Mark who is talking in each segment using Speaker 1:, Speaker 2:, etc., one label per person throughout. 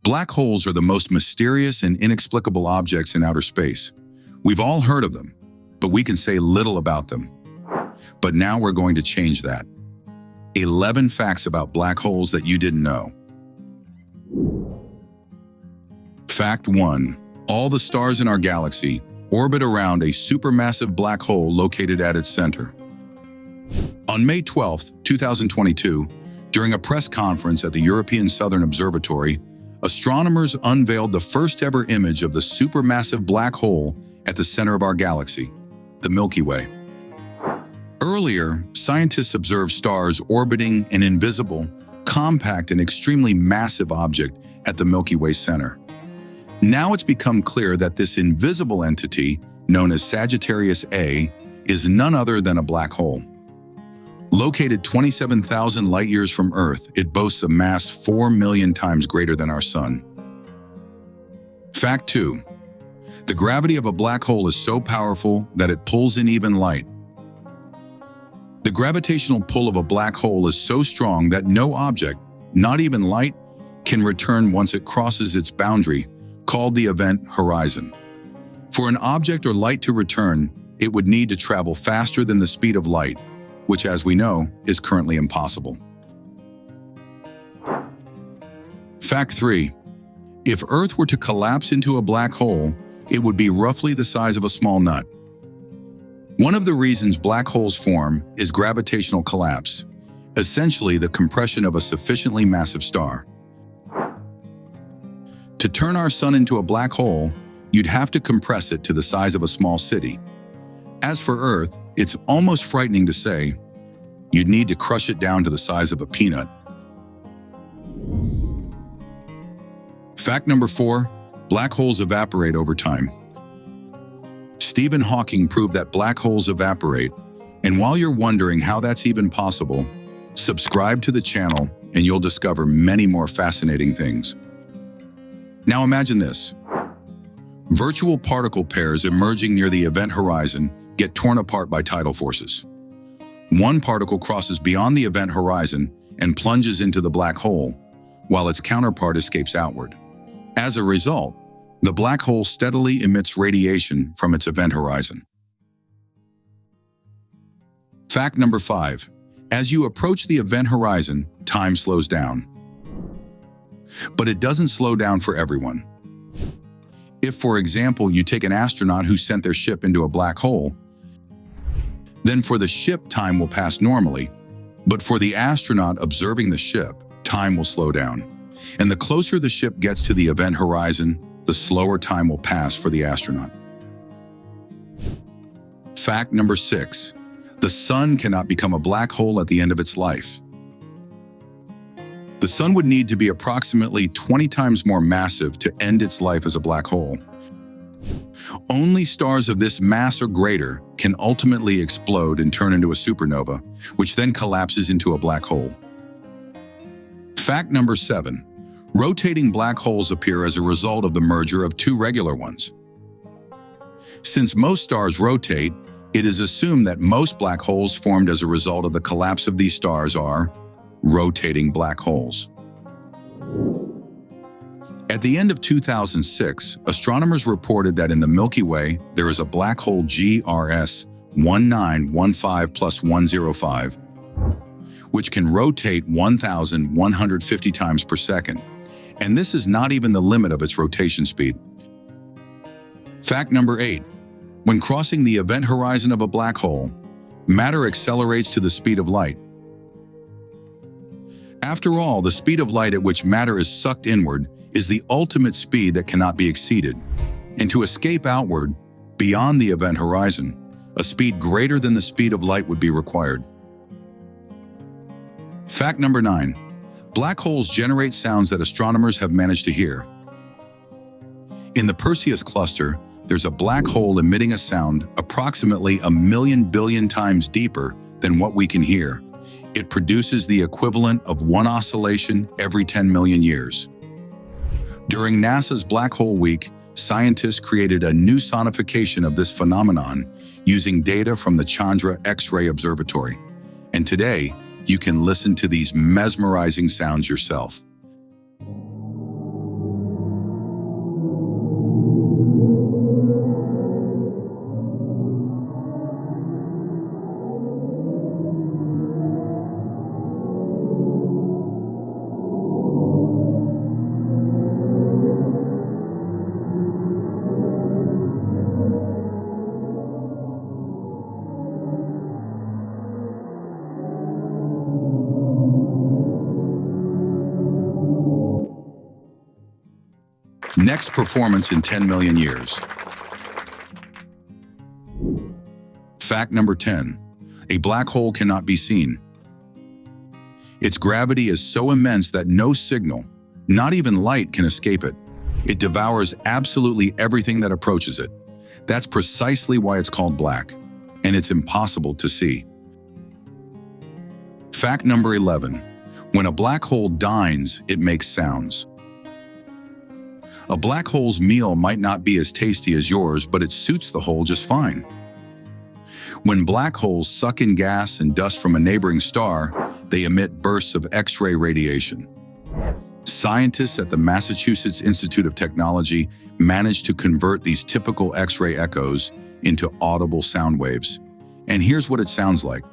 Speaker 1: Black holes are the most mysterious and inexplicable objects in outer space. We've all heard of them, but we can say little about them. But now we're going to change that. 11 facts about black holes that you didn't know. Fact 1. All the stars in our galaxy orbit around a supermassive black hole located at its center. On May 12, 2022, during a press conference at the European Southern Observatory, astronomers unveiled the first-ever image of the supermassive black hole at the center of our galaxy, the Milky Way. Earlier, scientists observed stars orbiting an invisible, compact, and extremely massive object at the Milky Way center. Now it's become clear that this invisible entity, known as Sagittarius A, is none other than a black hole. Located 27,000 light-years from Earth, it boasts a mass 4 million times greater than our Sun. Fact 2. The gravity of a black hole is so powerful that it pulls in even light. The gravitational pull of a black hole is so strong that no object, not even light, can return once it crosses its boundary, called the event horizon. For an object or light to return, it would need to travel faster than the speed of light, which, as we know, is currently impossible. Fact 3. If Earth were to collapse into a black hole, it would be roughly the size of a small nut. One of the reasons black holes form is gravitational collapse, essentially the compression of a sufficiently massive star. To turn our Sun into a black hole, you'd have to compress it to the size of a small city. As for Earth, it's almost frightening to say, you'd need to crush it down to the size of a peanut. Fact number 4. Black holes evaporate over time. Stephen Hawking proved that black holes evaporate, and while you're wondering how that's even possible, subscribe to the channel and you'll discover many more fascinating things. Now imagine this. Virtual particle pairs emerging near the event horizon get torn apart by tidal forces. One particle crosses beyond the event horizon and plunges into the black hole, while its counterpart escapes outward. As a result, the black hole steadily emits radiation from its event horizon. Fact number 5. As you approach the event horizon, time slows down. But it doesn't slow down for everyone. If, for example, you take an astronaut who sent their ship into a black hole, then for the ship, time will pass normally. But for the astronaut observing the ship, time will slow down. And the closer the ship gets to the event horizon, the slower time will pass for the astronaut. Fact number 6. The Sun cannot become a black hole at the end of its life. The Sun would need to be approximately 20 times more massive to end its life as a black hole. Only stars of this mass or greater can ultimately explode and turn into a supernova, which then collapses into a black hole. Fact number 7. Rotating black holes appear as a result of the merger of two regular ones. Since most stars rotate, it is assumed that most black holes formed as a result of the collapse of these stars are rotating black holes. At the end of 2006, astronomers reported that in the Milky Way, there is a black hole GRS 1915+105, which can rotate 1,150 times per second. And this is not even the limit of its rotation speed. Fact number 8. When crossing the event horizon of a black hole, matter accelerates to the speed of light. After all, the speed of light at which matter is sucked inward is the ultimate speed that cannot be exceeded. And to escape outward, beyond the event horizon, a speed greater than the speed of light would be required. Fact number 9. Black holes generate sounds that astronomers have managed to hear. In the Perseus cluster, there's a black hole emitting a sound approximately 1,000,000 billion times deeper than what we can hear. It produces the equivalent of one oscillation every 10 million years. During NASA's Black Hole Week, scientists created a new sonification of this phenomenon using data from the Chandra X-ray Observatory. And today, you can listen to these mesmerizing sounds yourself. Next performance in 10 million years. Fact number 10. A black hole cannot be seen. Its gravity is so immense that no signal, not even light, can escape it. It devours absolutely everything that approaches it. That's precisely why it's called black, and it's impossible to see. Fact number 11. When a black hole dines, it makes sounds. A black hole's meal might not be as tasty as yours, but it suits the hole just fine. When black holes suck in gas and dust from a neighboring star, they emit bursts of X-ray radiation. Scientists at the Massachusetts Institute of Technology managed to convert these typical X-ray echoes into audible sound waves. And here's what it sounds like.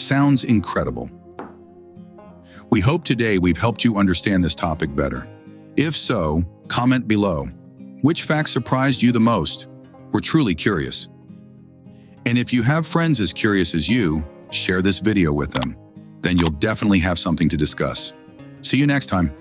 Speaker 1: Sounds incredible. We hope today we've helped you understand this topic better. If so, comment below. Which fact surprised you the most? We're truly curious. And if you have friends as curious as you, share this video with them. Then you'll definitely have something to discuss. See you next time.